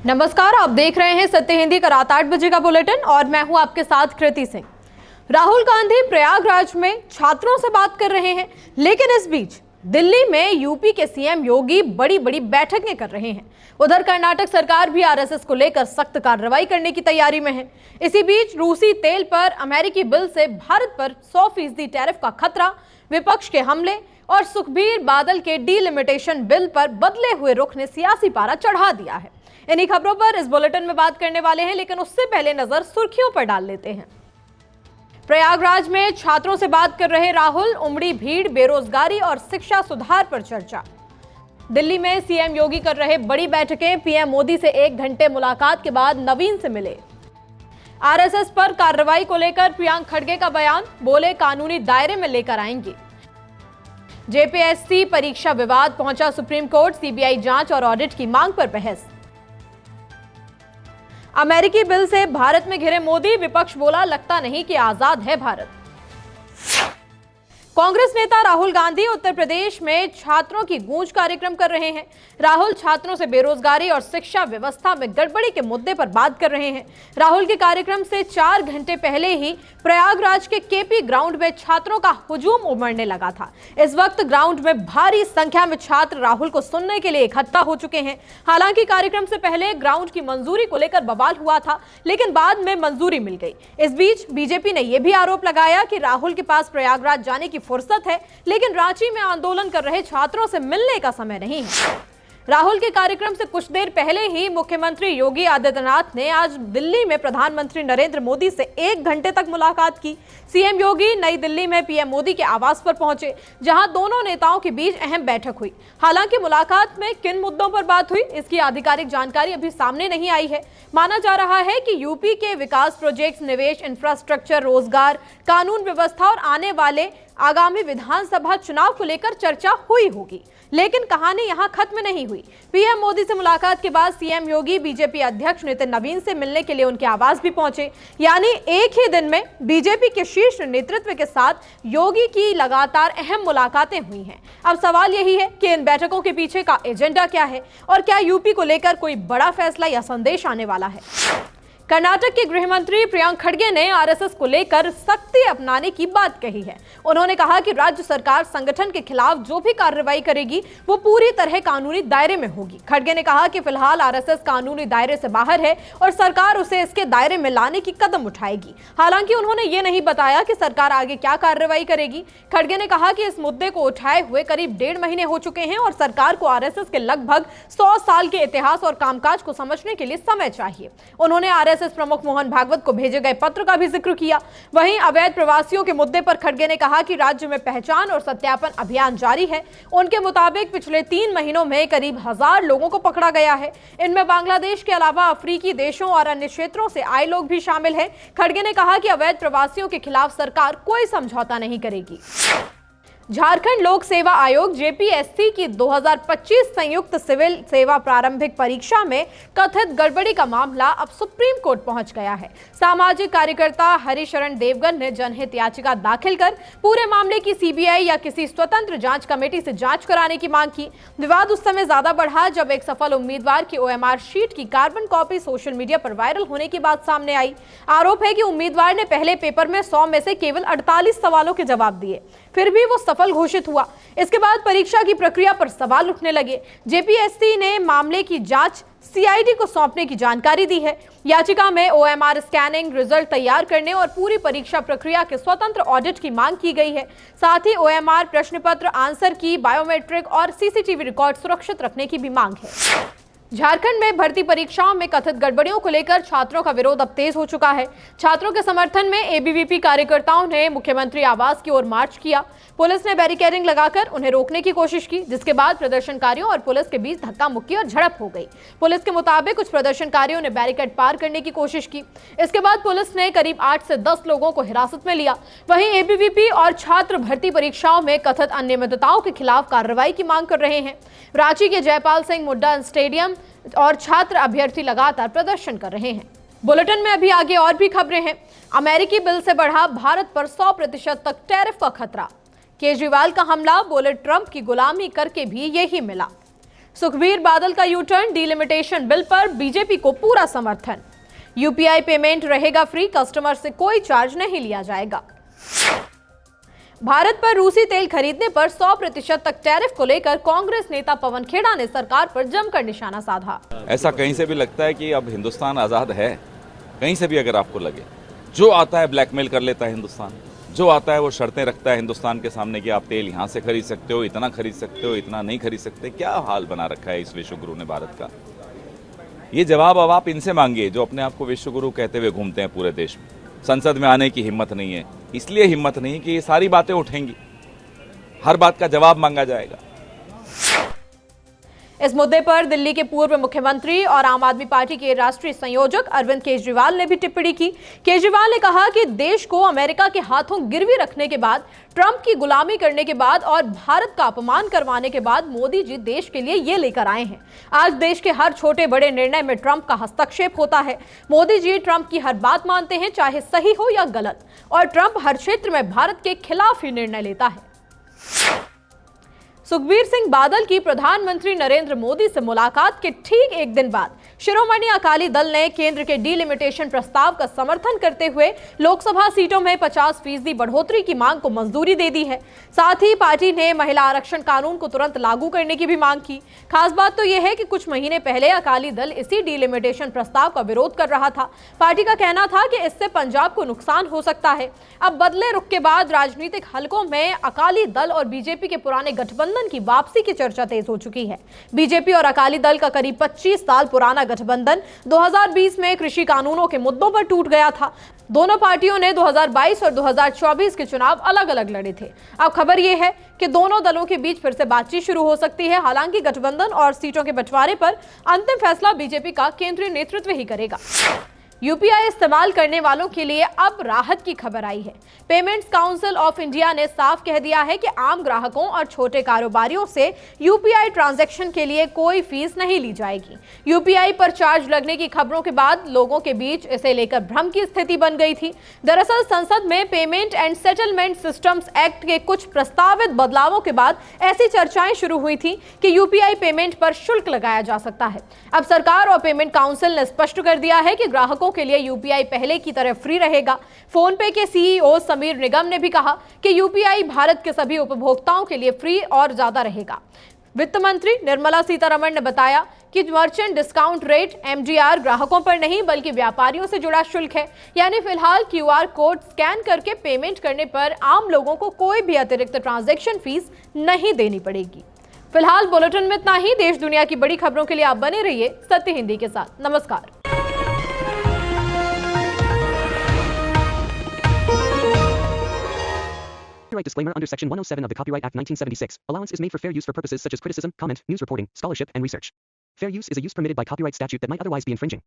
नमस्कार, आप देख रहे हैं सत्य हिंदी का रात 8 बजे का बुलेटिन और मैं हूं आपके साथ कृति सिंह। राहुल गांधी प्रयागराज में छात्रों से बात कर रहे हैं, लेकिन इस बीच दिल्ली में यूपी के सीएम योगी बड़ी बड़ी बैठकें कर रहे हैं। उधर कर्नाटक सरकार भी आरएसएस को लेकर सख्त कार्रवाई करने की तैयारी में है। इसी बीच रूसी तेल पर अमेरिकी बिल से भारत पर 100% टैरिफ का खतरा, विपक्ष के हमले और सुखबीर बादल के डीलिमिटेशन बिल पर बदले हुए रुख ने सियासी पारा चढ़ा दिया है। इन्हीं खबरों पर इस बुलेटिन में बात करने वाले हैं, लेकिन उससे पहले नजर सुर्खियों पर डाल लेते हैं। प्रयागराज में छात्रों से बात कर रहे राहुल, उमड़ी भीड़, बेरोजगारी और शिक्षा सुधार पर चर्चा। दिल्ली में सीएम योगी कर रहे बड़ी बैठकें, पीएम मोदी से 1 घंटे मुलाकात के बाद नवीन से मिले। आरएसएस पर कार्रवाई को लेकर प्रियंक खड़गे का बयान, बोले कानूनी दायरे में लेकर आएंगे। जेपीएससी परीक्षा विवाद पहुंचा सुप्रीम कोर्ट, सीबीआई जांच और ऑडिट की मांग पर बहस। अमेरिकी बिल से भारत में घिरे मोदी, विपक्ष बोला लगता नहीं कि आजाद है भारत। कांग्रेस नेता राहुल गांधी उत्तर प्रदेश में छात्रों की गूंज कार्यक्रम कर रहे हैं। राहुल छात्रों से बेरोजगारी और शिक्षा व्यवस्था में गड़बड़ी के मुद्दे पर बात कर रहे हैं। राहुल के कार्यक्रम से 4 घंटे पहले ही प्रयागराज के केपी ग्राउंड में छात्रों का हुजूम उमड़ने लगा था। इस वक्त ग्राउंड में भारी संख्या में छात्र राहुल को सुनने के लिए इकट्ठा हो चुके हैं। हालांकि कार्यक्रम से पहले ग्राउंड की मंजूरी को लेकर बवाल हुआ था, लेकिन बाद में मंजूरी मिल गई। इस बीच बीजेपी ने यह भी आरोप लगाया कि राहुल के पास प्रयागराज जाने की फुर्सत है, लेकिन रांची में आंदोलन कर रहे छात्रों से मिलने का समय नहीं है। राहुल के कार्यक्रम से कुछ देर पहले ही मुख्यमंत्री योगी आदित्यनाथ ने आज दिल्ली में प्रधानमंत्री नरेंद्र मोदी से 1 घंटे तक मुलाकात की। सीएम योगी नई दिल्ली में पीएम मोदी के आवास पर पहुंचे, जहां दोनों नेताओं के बीच अहम बैठक हुई। हालांकि मुलाकात में किन मुद्दों पर बात हुई, इसकी आधिकारिक जानकारी अभी सामने नहीं आई है। माना जा रहा है कि यूपी के विकास प्रोजेक्ट्स, निवेश, इंफ्रास्ट्रक्चर, रोजगार, कानून व्यवस्था और आने वाले आगामी विधानसभा चुनाव को लेकर चर्चा हुई होगी। लेकिन कहानी यहां खत्म नहीं हुई। पीएम मोदी से मुलाकात के बाद सीएम योगी बीजेपी अध्यक्ष नितिन नवीन से मिलने के लिए उनके आवास भी पहुंचे। यानी एक ही दिन में बीजेपी के शीर्ष नेतृत्व के साथ योगी की लगातार अहम मुलाकातें हुई हैं। अब सवाल यही है कि इन बैठकों के पीछे का एजेंडा क्या है और क्या यूपी को लेकर कोई बड़ा फैसला या संदेश आने वाला है। कर्नाटक के गृह मंत्री प्रियंक खड़गे ने आरएसएस को लेकर सख्ती अपनाने की बात कही है। उन्होंने कहा कि राज्य सरकार संगठन के खिलाफ जो भी कार्रवाई करेगी वो पूरी तरह कानूनी दायरे में होगी। खड़गे ने कहा कि फिलहाल आरएसएस कानूनी दायरे से बाहर है और सरकार उसे इसके दायरे में लाने की कदम उठाएगी। हालांकि उन्होंने ये नहीं बताया कि सरकार आगे क्या कार्रवाई करेगी। खड़गे ने कहा कि इस मुद्दे को उठाए हुए करीब 1.5 महीने हो चुके हैं और सरकार को आरएसएस के लगभग 100 साल के इतिहास और कामकाज को समझने के लिए समय चाहिए। उन्होंने आरएसएस प्रमुख मोहन भागवत को भेजे गए पत्र का भी जिक्र किया। वहीं अवैध प्रवासियों के मुद्दे पर खड़गे ने कहा कि राज्य में पहचान और सत्यापन अभियान जारी है। उनके मुताबिक पिछले 3 महीनों में करीब 1000 लोगों को पकड़ा गया है। इनमें बांग्लादेश के अलावा अफ्रीकी देशों और अन्य क्षेत्रों से आए लोग भी शामिल हैं। खड़गे ने कहा कि अवैध प्रवासियों के खिलाफ सरकार कोई समझौता नहीं करेगी। झारखंड लोक सेवा आयोग जेपीएससी की 2025 संयुक्त सिविल सेवा प्रारंभिक परीक्षा में कथित गड़बड़ी का मामला अब सुप्रीम कोर्ट पहुंच गया है। सामाजिक कार्यकर्ता हरिशरण देवगन ने जनहित याचिका दाखिल कर पूरे मामले की सीबीआई या किसी स्वतंत्र जांच कमेटी से जांच कराने की मांग की। विवाद उस समय ज्यादा बढ़ा जब एक सफल उम्मीदवार की ओएमआर शीट की कार्बन कॉपी सोशल मीडिया पर वायरल होने की बात सामने आई। आरोप है कि उम्मीदवार ने पहले पेपर में 100 में से केवल 48 सवालों के जवाब दिए, फिर भी वो सफल घोषित हुआ। इसके बाद परीक्षा की प्रक्रिया पर सवाल उठने लगे। जेपीएससी ने मामले की जांच सीआईडी को सौंपने की जानकारी दी है। याचिका में ओएमआर स्कैनिंग, रिजल्ट तैयार करने और पूरी परीक्षा प्रक्रिया के स्वतंत्र ऑडिट की मांग की गई है। साथ ही ओएमआर प्रश्न पत्र, आंसर की, बायोमेट्रिक और सीसीटीवी रिकॉर्ड सुरक्षित रखने की भी मांग है। झारखंड में भर्ती परीक्षाओं में कथित गड़बड़ियों को लेकर छात्रों का विरोध अब तेज हो चुका है। छात्रों के समर्थन में एबीवीपी कार्यकर्ताओं ने मुख्यमंत्री आवास की ओर मार्च किया। पुलिस ने बैरिकेडिंग लगाकर उन्हें रोकने की कोशिश की, जिसके बाद प्रदर्शनकारियों और पुलिस के बीच धक्का मुक्की और झड़प हो गई। पुलिस के मुताबिक कुछ प्रदर्शनकारियों ने बैरिकेड पार करने की कोशिश की। इसके बाद पुलिस ने करीब 8 से 10 लोगों को हिरासत में लिया। वहीं एबीवीपी और छात्र भर्ती परीक्षाओं में कथित अनियमितताओं के खिलाफ कार्रवाई की मांग कर रहे हैं। रांची के जयपाल सिंह मुड्डा स्टेडियम और छात्र अभ्यर्थी लगातार प्रदर्शन कर रहे हैं। बुलेटिन में अभी आगे और भी खबरें हैं। अमेरिकी बिल से बढ़ा भारत पर 100% तक टैरिफ का खतरा। केजरीवाल का हमला, बोले ट्रंप की गुलामी करके भी यही मिला। सुखबीर बादल का यू टर्न, डिलिमिटेशन बिल पर बीजेपी को पूरा समर्थन। यूपीआई पेमेंट रहेगा फ्री, कस्टमर से कोई चार्ज नहीं लिया जाएगा। भारत पर रूसी तेल खरीदने पर 100% तक टैरिफ को लेकर कांग्रेस नेता पवन खेड़ा ने सरकार पर जमकर निशाना साधा। ऐसा कहीं से भी लगता है कि अब हिंदुस्तान आजाद है, कहीं से भी अगर आपको लगे, जो आता है ब्लैकमेल कर लेता है हिंदुस्तान, जो आता है वो शर्तें रखता है हिंदुस्तान के सामने कि आप तेल यहां से खरीद सकते हो, इतना खरीद सकते हो, इतना नहीं खरीद सकते। क्या हाल बना रखा है इस विश्वगुरु ने भारत का। ये जवाब अब आप इनसे मांगिए जो अपने आप को विश्वगुरु कहते हुए घूमते हैं पूरे देश में। संसद में आने की हिम्मत नहीं है, इसलिए हिम्मत नहीं कि ये सारी बातें उठेंगी, हर बात का जवाब मांगा जाएगा। इस मुद्दे पर दिल्ली के पूर्व मुख्यमंत्री और आम आदमी पार्टी के राष्ट्रीय संयोजक अरविंद केजरीवाल ने भी टिप्पणी की। केजरीवाल ने कहा कि देश को अमेरिका के हाथों गिरवी रखने के बाद, ट्रंप की गुलामी करने के बाद और भारत का अपमान करवाने के बाद मोदी जी देश के लिए ये लेकर आए हैं। आज देश के हर छोटे बड़े निर्णय में ट्रंप का हस्तक्षेप होता है। मोदी जी ट्रंप की हर बात मानते हैं, चाहे सही हो या गलत, और ट्रंप हर क्षेत्र में भारत के खिलाफ ही निर्णय लेता है। सुखबीर सिंह बादल की प्रधानमंत्री नरेंद्र मोदी से मुलाकात के ठीक एक दिन बाद शिरोमणि अकाली दल ने केंद्र के डिलिमिटेशन प्रस्ताव का समर्थन करते हुए लोकसभा सीटों में 50% बढ़ोतरी की मांग को मंजूरी दे दी है। साथ ही पार्टी ने महिला आरक्षण कानून को तुरंत लागू करने की भी मांग की। खास बात तो यह है कि कुछ महीने पहले अकाली दल इसी डिलिमिटेशन प्रस्ताव का विरोध कर रहा था। पार्टी का कहना था कि इससे पंजाब को नुकसान हो सकता है। अब बदले रुख के बाद राजनीतिक हलकों में अकाली दल और बीजेपी के पुराने गठबंधन की वापसी की चर्चा तेज हो चुकी है। बीजेपी और अकाली दल का करीब 25 साल पुराना गठबंधन 2020 में कृषि कानूनों के मुद्दों पर टूट गया था। दोनों पार्टियों ने 2022 और 2024 के चुनाव अलग अलग लड़े थे। अब खबर यह है कि दोनों दलों के बीच फिर से बातचीत शुरू हो सकती है। हालांकि गठबंधन और सीटों के बंटवारे पर अंतिम फैसला बीजेपी का केंद्रीय नेतृत्व ही करेगा। यूपीआई इस्तेमाल करने वालों के लिए अब राहत की खबर आई है। पेमेंट्स काउंसिल ऑफ इंडिया ने साफ कह दिया है कि आम ग्राहकों और छोटे कारोबारियों से यूपीआई ट्रांजैक्शन के लिए कोई फीस नहीं ली जाएगी। यूपीआई पर चार्ज लगने की खबरों के बाद लोगों के बीच इसे लेकर भ्रम की स्थिति बन गई थी। दरअसल संसद में payment and settlement systems act के कुछ प्रस्तावित बदलावों के बाद ऐसी चर्चाएं शुरू हुई थी कि यूपीआई पेमेंट पर शुल्क लगाया जा सकता है। अब सरकार और पेमेंट काउंसिल ने स्पष्ट कर दिया है कि ग्राहकों के लिए यूपीआई पहले की तरह फ्री रहेगा। फोन पे के सीईओ समीर निगम ने भी कहा कि यूपीआई भारत के सभी उपभोक्ताओं के लिए फ्री और ज्यादा रहेगा। वित्त मंत्री निर्मला सीतारमण ने बताया कि मर्चेंट डिस्काउंट रेट एमडीआर ग्राहकों पर नहीं बल्कि व्यापारियों से जुड़ा शुल्क है। यानी फिलहाल क्यूआर कोड स्कैन करके पेमेंट करने पर आम लोगों को कोई भी अतिरिक्त ट्रांजैक्शन फीस नहीं देनी पड़ेगी। फिलहाल बुलेटिन में इतना ही। देश दुनिया की बड़ी खबरों के लिए आप बने रहिए सत्य हिंदी के साथ। नमस्कार। Copyright disclaimer under Section 107 of the Copyright Act 1976. Allowance is made for fair use for purposes such as criticism, comment, news reporting, scholarship, and research. Fair use is a use permitted by copyright statute that might otherwise be infringing.